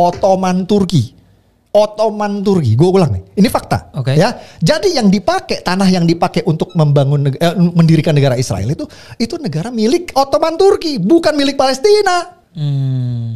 Ottoman Turki. Ottoman Turki, gue ulang nih, ini fakta, ya. Jadi tanah yang dipakai untuk mendirikan negara Israel itu negara milik Ottoman Turki, bukan milik Palestina.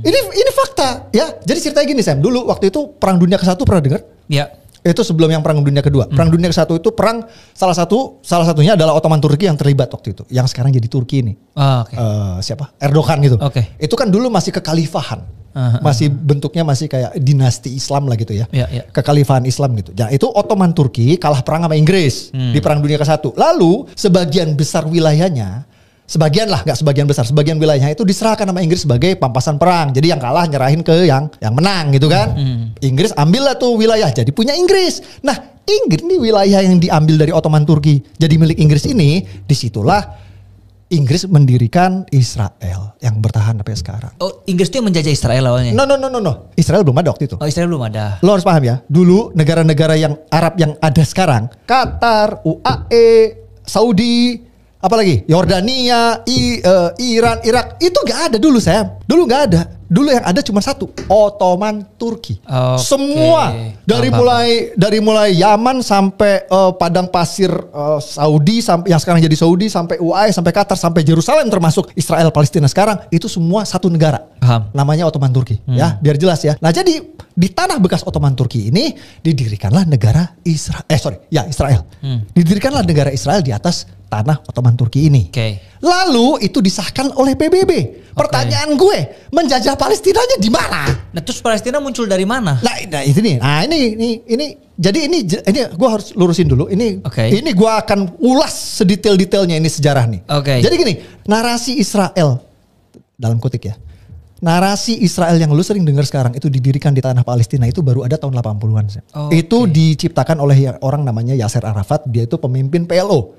Ini fakta, ya. Jadi ceritanya gini, Sam. Dulu waktu itu Perang Dunia ke-1 pernah dengar? Ya. Itu sebelum yang Perang Dunia Kedua. Perang Dunia ke-1 itu perang salah satunya adalah Ottoman Turki yang terlibat waktu itu, yang sekarang jadi Turki ini. Siapa? Erdogan gitu. Itu kan dulu masih kekhalifahan. Masih bentuknya masih kayak dinasti Islam lah gitu ya. Kekhalifahan Islam gitu. Nah, itu Ottoman Turki kalah perang sama Inggris di Perang Dunia ke-1. Lalu sebagian besar wilayahnya, sebagian wilayahnya itu diserahkan sama Inggris sebagai pampasan perang. Jadi yang kalah nyerahin ke yang menang gitu kan. Inggris ambil lah tuh wilayah, jadi punya Inggris. Nah, Inggris ini wilayah yang diambil dari Ottoman Turki jadi milik Inggris ini, disitulah Inggris mendirikan Israel yang bertahan sampai sekarang. Oh, Inggris itu yang menjajah Israel awalnya? No. Israel belum ada waktu itu. Oh, Israel belum ada. Lo harus paham ya. Dulu negara-negara yang Arab yang ada sekarang, Qatar, UAE, Saudi, apalagi Yordania, Iran, Irak, itu gak ada dulu, Sam. Dulu gak ada. Dulu yang ada cuma satu, Ottoman Turki. Semua dari mulai Yaman sampai padang pasir Saudi, sampai yang sekarang jadi Saudi, sampai UAE, sampai Qatar, sampai Yerusalem, termasuk Israel Palestina sekarang, itu semua satu negara. Namanya Ottoman Turki. Ya, biar jelas ya. Nah, jadi di tanah bekas Ottoman Turki ini didirikanlah negara Israel. Israel. Didirikanlah negara Israel di atas tanah Ottoman Turki ini. Lalu itu disahkan oleh PBB. Pertanyaan gue, menjajah Palestinanya di mana? Nah, terus Palestina muncul dari mana? Nah, itu nih. Nah, ini gue harus lurusin dulu. Ini gue akan ulas sedetail-detailnya ini sejarah nih. Jadi gini, narasi Israel dalam kutip ya. Narasi Israel yang lu sering dengar sekarang itu didirikan di tanah Palestina itu baru ada tahun 80-an. Itu diciptakan oleh orang namanya Yasser Arafat. Dia itu pemimpin PLO,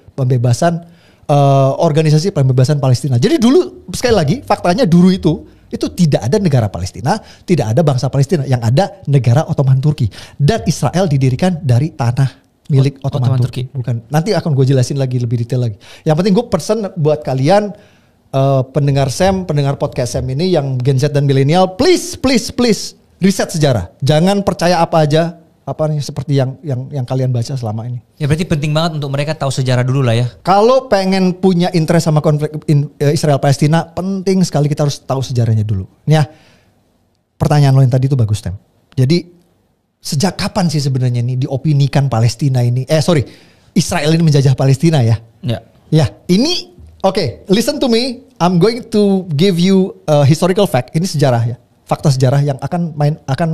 organisasi pembebasan Palestina. Jadi dulu sekali lagi faktanya dulu itu tidak ada negara Palestina, tidak ada bangsa Palestina, yang ada negara Ottoman Turki. Dan Israel didirikan dari tanah milik Ottoman Turki. Bukan. Nanti akan gue jelasin lagi lebih detail lagi. Yang penting gue pesan buat kalian pendengar podcast Sam ini yang Gen Z dan milenial, please riset sejarah. Jangan percaya apa aja seperti yang kalian baca selama ini. Ya berarti penting banget untuk mereka tahu sejarah dulu lah ya. Kalau pengen punya interest sama konflik Israel Palestina, penting sekali kita harus tahu sejarahnya dulu. Ya, pertanyaan lo yang tadi itu bagus, Tem. Jadi sejak kapan sih sebenarnya ini diopinikan Palestina ini? Israel ini menjajah Palestina ya? Ya, ini listen to me. I'm going to give you a historical fact. Ini sejarah ya. Fakta sejarah yang akan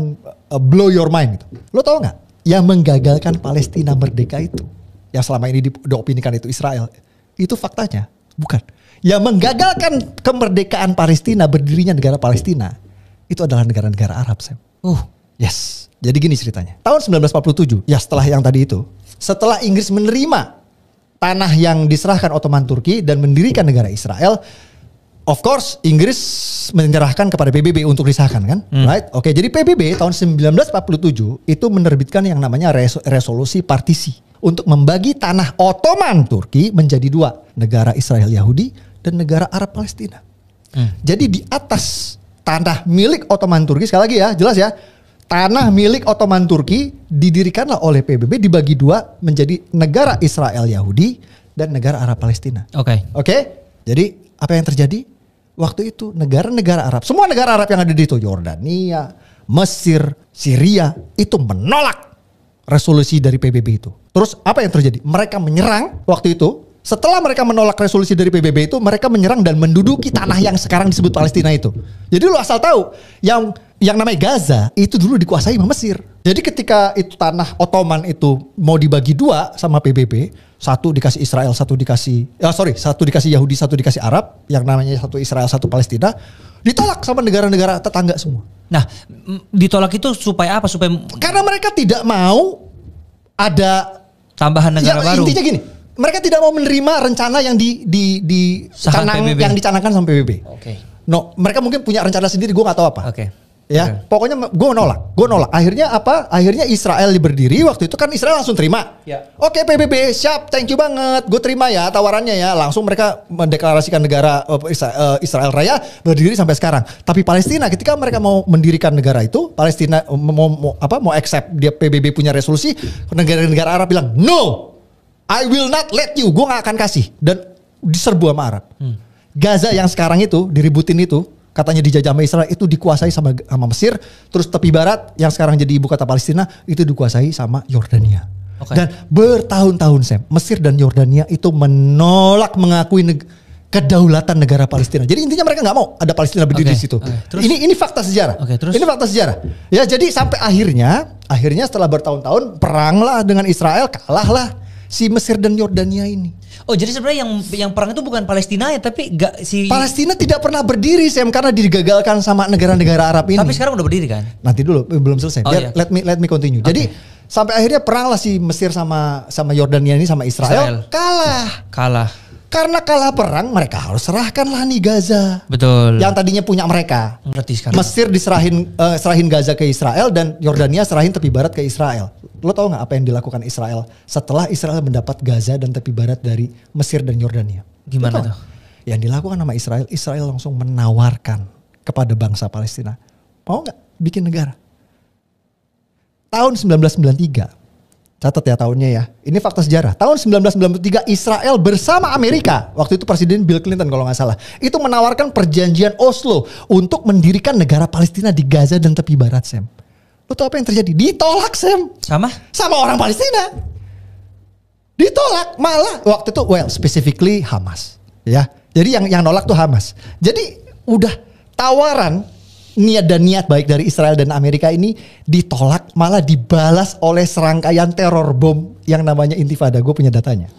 blow your mind gitu. Lo tau gak? Yang menggagalkan Palestina merdeka itu, yang selama ini diopinikan itu Israel, itu faktanya bukan. Yang menggagalkan kemerdekaan Palestina, berdirinya negara Palestina, itu adalah negara-negara Arab, Sam. Yes. Jadi gini ceritanya. Tahun 1947, ya setelah yang tadi itu, setelah Inggris menerima tanah yang diserahkan Ottoman Turki dan mendirikan negara Israel, of course, Inggris menyerahkan kepada PBB untuk disahkan kan, right? Jadi PBB tahun 1947 itu menerbitkan yang namanya resolusi partisi untuk membagi tanah Ottoman Turki menjadi dua, negara Israel Yahudi dan negara Arab Palestina. Jadi di atas tanah milik Ottoman Turki, sekali lagi ya, jelas ya, tanah milik Ottoman Turki didirikanlah oleh PBB, dibagi dua menjadi negara Israel Yahudi dan negara Arab Palestina. Jadi apa yang terjadi? Waktu itu negara-negara Arab, semua negara Arab yang ada di itu, Yordania, Mesir, Syria, itu menolak resolusi dari PBB itu. Terus apa yang terjadi? Mereka menyerang waktu itu. Setelah mereka menolak resolusi dari PBB itu, mereka menyerang dan menduduki tanah yang sekarang disebut Palestina itu. Jadi lu asal tahu, yang namanya Gaza itu dulu dikuasai sama Mesir. Jadi ketika itu tanah Ottoman itu mau dibagi dua sama PBB, satu dikasih Israel, satu dikasih Yahudi, satu dikasih Arab, yang namanya satu Israel, satu Palestina, ditolak sama negara-negara tetangga semua. Nah, ditolak itu supaya apa? Karena mereka tidak mau ada tambahan negara baru. Intinya gini, mereka tidak mau menerima rencana yang dicanangkan sama PBB. No, mereka mungkin punya rencana sendiri, gue nggak tahu apa. Ya, pokoknya gue nolak. Akhirnya apa? Akhirnya Israel berdiri waktu itu kan Israel langsung terima. Ya. Oke PBB siap, thank you banget, gue terima ya tawarannya ya. Langsung mereka mendeklarasikan negara Israel Raya berdiri sampai sekarang. Tapi Palestina ketika mereka mau mendirikan negara itu, Palestina mau accept dia PBB punya resolusi, negara-negara Arab bilang no, I will not let you, gue gak akan kasih, dan diserbu sama Arab. Gaza yang sekarang itu diributin itu, katanya dijajah sama Israel, itu dikuasai sama Mesir. Terus tepi barat yang sekarang jadi ibu kota Palestina itu dikuasai sama Yordania. Okay. Dan bertahun-tahun Sam, Mesir dan Yordania itu menolak mengakui kedaulatan negara Palestina. Jadi intinya mereka nggak mau ada Palestina berdiri di situ. Terus, ini fakta sejarah. Ini fakta sejarah. Ya jadi sampai akhirnya setelah bertahun-tahun peranglah dengan Israel, kalahlah si Mesir dan Yordania ini. Oh jadi sebenarnya yang perang itu bukan Palestina ya, tapi Palestina tidak pernah berdiri Sam karena digagalkan sama negara-negara Arab ini. Tapi sekarang udah berdiri kan? Nanti dulu belum selesai. Biar let me continue. Okay. Jadi sampai akhirnya perang lah si Mesir sama Yordania ini sama Israel. Kalah. Karena kalah perang mereka harus serahkanlah nih Gaza. Betul. Yang tadinya punya mereka. Mesir serahin Gaza ke Israel dan Yordania serahin tepi barat ke Israel. Lo tau gak apa yang dilakukan Israel setelah Israel mendapat Gaza dan tepi barat dari Mesir dan Yordania? Gimana tuh? Yang dilakukan sama Israel langsung menawarkan kepada bangsa Palestina, mau gak bikin negara? Tahun 1993, catat ya tahunnya ya, ini fakta sejarah. Tahun 1993 Israel bersama Amerika, waktu itu Presiden Bill Clinton kalau gak salah, itu menawarkan perjanjian Oslo untuk mendirikan negara Palestina di Gaza dan tepi barat Sam. Lo tau apa yang terjadi? Ditolak Sam. Sama orang Palestina. Ditolak malah waktu itu specifically Hamas ya. Jadi yang nolak tuh Hamas. Jadi udah tawaran niat baik dari Israel dan Amerika ini ditolak, malah dibalas oleh serangkaian teror bom yang namanya Intifada. Gue punya datanya.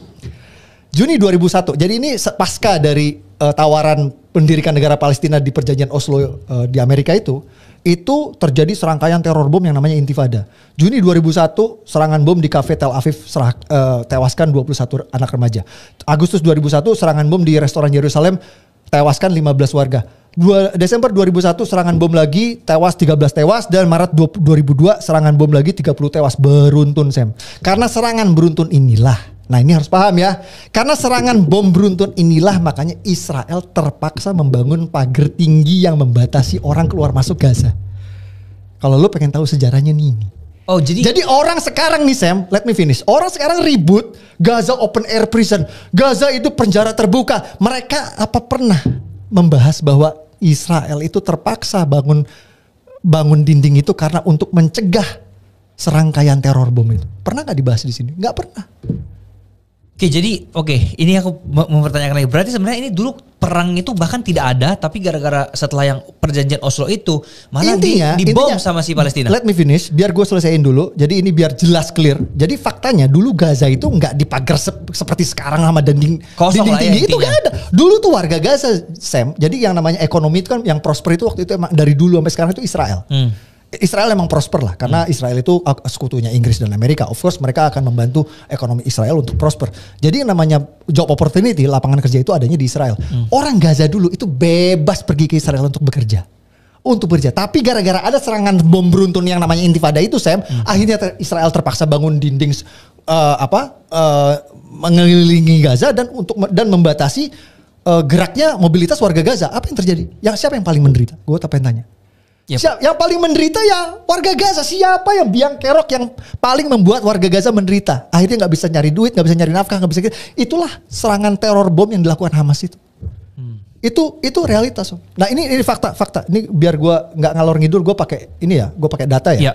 Juni 2001. Jadi ini pasca dari tawaran pendirikan negara Palestina di perjanjian Oslo di Amerika itu terjadi serangkaian teror bom yang namanya Intifada. Juni 2001 serangan bom di kafe Tel Aviv tewaskan 21 anak remaja. Agustus 2001 serangan bom di restoran Yerusalem tewaskan 15 warga. Desember 2001 serangan bom lagi, 13 tewas, dan Maret 2002 serangan bom lagi 30 tewas. Beruntun Sam. Karena serangan beruntun inilah, nah ini harus paham ya, karena serangan bom beruntun inilah makanya Israel terpaksa membangun pagar tinggi yang membatasi orang keluar masuk Gaza. Kalau lo pengen tahu sejarahnya nih. Oh jadi orang sekarang nih Sam, let me finish. Orang sekarang ribut Gaza open air prison, Gaza itu penjara terbuka. Mereka apa pernah membahas bahwa Israel itu terpaksa bangun dinding itu karena untuk mencegah serangkaian teror bom itu? Pernah nggak dibahas di sini? Nggak pernah. Ini aku mempertanyakan lagi. Berarti sebenarnya ini dulu perang itu bahkan tidak ada, tapi gara-gara setelah yang perjanjian Oslo itu malah dibom sama si Palestina. Let me finish, biar gue selesaiin dulu. Jadi ini biar jelas clear. Jadi faktanya dulu Gaza itu nggak dipagar seperti sekarang sama dinding tinggi itu nggak ada. Dulu tuh warga Gaza Sam. Jadi yang namanya ekonomi itu kan yang prosper itu waktu itu emang dari dulu sampai sekarang itu Israel. Israel emang prosper lah karena Israel itu sekutunya Inggris dan Amerika. Of course mereka akan membantu ekonomi Israel untuk prosper. Jadi yang namanya job opportunity, lapangan kerja itu adanya di Israel. Orang Gaza dulu itu bebas pergi ke Israel untuk bekerja. Tapi gara-gara ada serangan bom beruntun yang namanya Intifada itu Sam, akhirnya Israel terpaksa bangun dinding mengelilingi Gaza dan membatasi geraknya mobilitas warga Gaza. Apa yang terjadi? Siapa yang paling menderita? Gue pengen tanya. Yep. Yang paling menderita ya warga Gaza. Siapa yang biang kerok yang paling membuat warga Gaza menderita? Akhirnya nggak bisa nyari duit, nggak bisa nyari nafkah, nggak bisa. Itulah serangan teror bom yang dilakukan Hamas itu. Itu realitas. Nah ini fakta. Ini biar gue nggak ngalor ngidul, gue pakai data ya.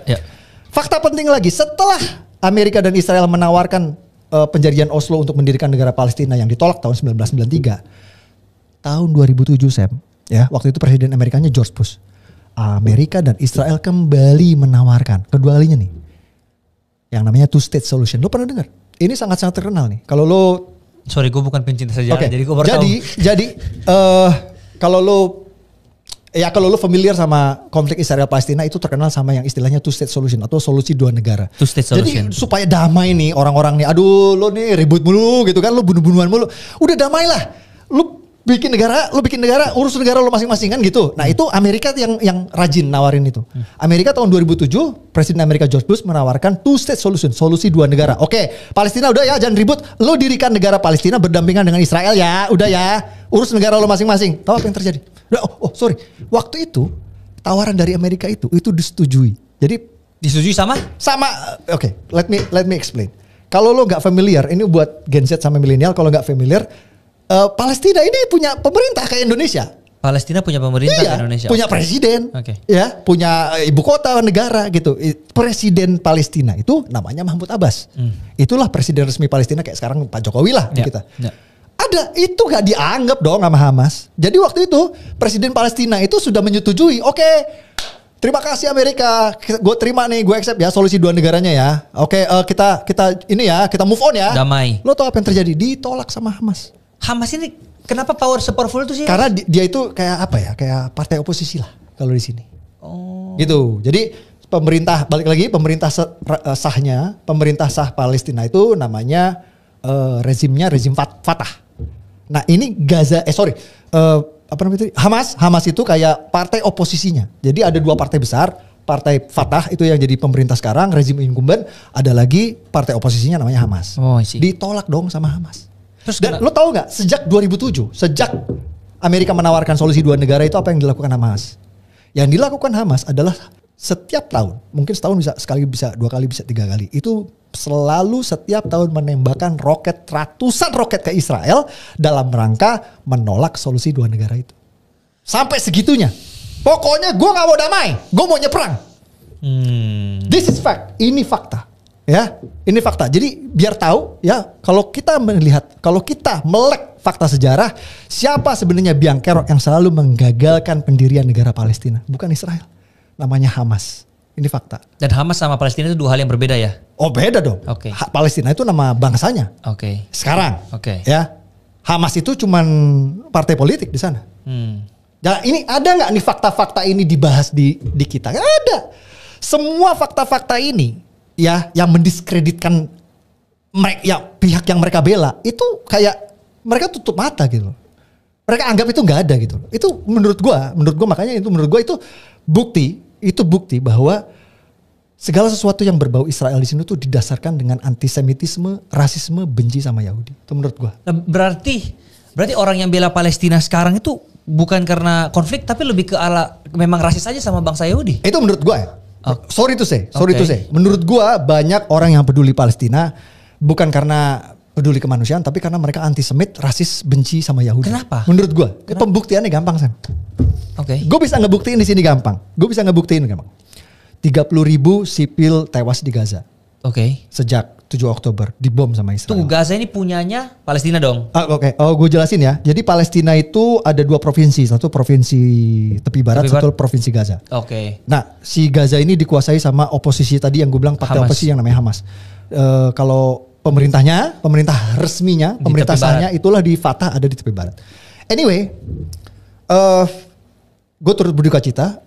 Fakta penting lagi, setelah Amerika dan Israel menawarkan perjanjian Oslo untuk mendirikan negara Palestina yang ditolak tahun 1993, tahun 2007 Sam, ya waktu itu Presiden Amerikanya George Bush. Amerika dan Israel kembali menawarkan kedua kalinya nih yang namanya two state solution. Lo pernah dengar? Ini sangat-sangat terkenal nih. Kalau lo gue bukan pencinta sejarah, jadi gue baru tahu. Jadi kalau lo familiar sama konflik Israel Palestina itu terkenal sama yang istilahnya two state solution atau solusi dua negara. Two state solution. Jadi supaya damai nih orang-orang nih, aduh lo nih ribut mulu gitu kan, lo bunuh-bunuhan mulu. Udah damailah. bikin negara, urus negara lo masing-masing kan gitu. Nah itu Amerika yang rajin nawarin itu. Amerika tahun 2007, Presiden Amerika George Bush menawarkan two state solution, solusi dua negara. Oke, Palestina udah ya, jangan ribut. Lo dirikan negara Palestina berdampingan dengan Israel ya, udah ya. Urus negara lo masing-masing. Tahu apa yang terjadi? Sorry. Waktu itu tawaran dari Amerika itu disetujui. Jadi disetujui sama? Oke, let me explain. Kalau lo nggak familiar, ini buat Gen Z sama milenial, kalau nggak familiar, Palestina ini punya pemerintah kayak Indonesia. Palestina punya pemerintah kayak Indonesia. Punya presiden, ya, punya ibu kota negara gitu. Presiden Palestina itu namanya Mahmud Abbas. Itulah presiden resmi Palestina kayak sekarang Pak Jokowi lah di kita. Ada itu nggak dianggap dong sama Hamas. Jadi waktu itu presiden Palestina itu sudah menyetujui. Oke, terima kasih Amerika, gue terima nih, gue accept ya solusi dua negaranya ya. Oke, kita ini ya, kita move on ya. Damai. Lo tau apa yang terjadi? Ditolak sama Hamas. Hamas ini kenapa sepowerful itu sih? Karena dia itu kayak apa ya? Kayak partai oposisi lah kalau di sini. Oh. Gitu. Jadi pemerintah, balik lagi, pemerintah pemerintah sah Palestina itu namanya rezim Fatah. Nah ini apa namanya itu? Hamas itu kayak partai oposisinya. Jadi ada dua partai besar, partai Fatah itu yang jadi pemerintah sekarang, rezim incumbent, ada lagi partai oposisinya namanya Hamas. Ditolak dong sama Hamas. Dan lo tahu nggak, sejak 2007, sejak Amerika menawarkan solusi dua negara itu apa yang dilakukan Hamas? Yang dilakukan Hamas adalah setiap tahun, mungkin setahun bisa sekali, bisa dua kali, bisa tiga kali, itu selalu setiap tahun menembakkan ratusan roket ke Israel dalam rangka menolak solusi dua negara itu. Sampai segitunya. Pokoknya gue nggak mau damai, gue mau nyeperang. This is fact, ini fakta. Ya, ini fakta. Jadi biar tahu ya, kalau kita melek fakta sejarah, siapa sebenarnya biang kerok yang selalu menggagalkan pendirian negara Palestina? Bukan Israel, namanya Hamas. Ini fakta. Dan Hamas sama Palestina itu dua hal yang berbeda ya? Oh beda dong. Palestina itu nama bangsanya. Sekarang. Ya, Hamas itu cuman partai politik di sana. Nah ini ada nggak nih fakta-fakta ini dibahas di kita? Nggak ada. Semua fakta-fakta ini ya yang mendiskreditkan pihak yang mereka bela itu kayak mereka tutup mata gitu. Mereka anggap itu nggak ada gitu. Itu menurut gua makanya menurut gua itu bukti bahwa segala sesuatu yang berbau Israel di sini tuh didasarkan dengan antisemitisme, rasisme, benci sama Yahudi. Itu menurut gua. Nah, berarti orang yang bela Palestina sekarang itu bukan karena konflik tapi lebih ke memang rasis aja sama bangsa Yahudi. Itu menurut gua ya. Sorry to say. Menurut gua banyak orang yang peduli Palestina bukan karena peduli kemanusiaan, tapi karena mereka antisemit, rasis, benci sama Yahudi. Kenapa? Menurut gua, pembuktiannya gampang, Sam. Gue bisa ngebuktiin di sini gampang. 30.000 sipil tewas di Gaza. Sejak 7 Oktober dibom sama Israel. Tunggu, Gaza ini punyanya Palestina dong? Gue jelasin ya. Jadi Palestina itu ada dua provinsi. Satu provinsi tepi barat, satu provinsi Gaza. Nah si Gaza ini dikuasai sama oposisi tadi yang gue bilang partai oposisi yang namanya Hamas. Kalau pemerintah resminya, pemerintah sahnya itulah di Fatah, ada di tepi barat. Anyway, gue turut berduka cita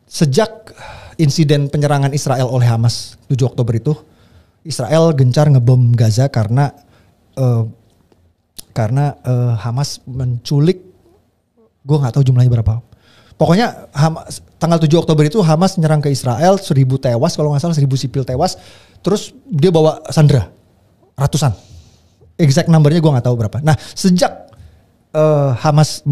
sejak insiden penyerangan Israel oleh Hamas 7 Oktober itu. Israel gencar ngebom Gaza karena Hamas menculik, gue nggak tahu jumlahnya berapa. Pokoknya tanggal 7 Oktober itu Hamas nyerang ke Israel, 1.000 tewas kalau nggak salah, 1.000 sipil tewas. Terus dia bawa sandera ratusan. Exact numbernya gue nggak tahu berapa. Nah sejak Hamas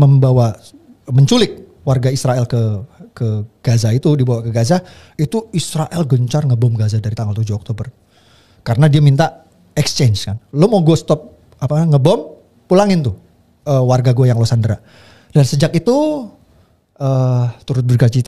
menculik warga Israel ke Gaza itu, dibawa ke Gaza, itu Israel gencar ngebom Gaza dari tanggal 7 Oktober. Karena dia minta exchange kan. Lo mau gue stop ngebom, pulangin tuh warga gue yang lo sandera. Dan sejak itu turut berduka cita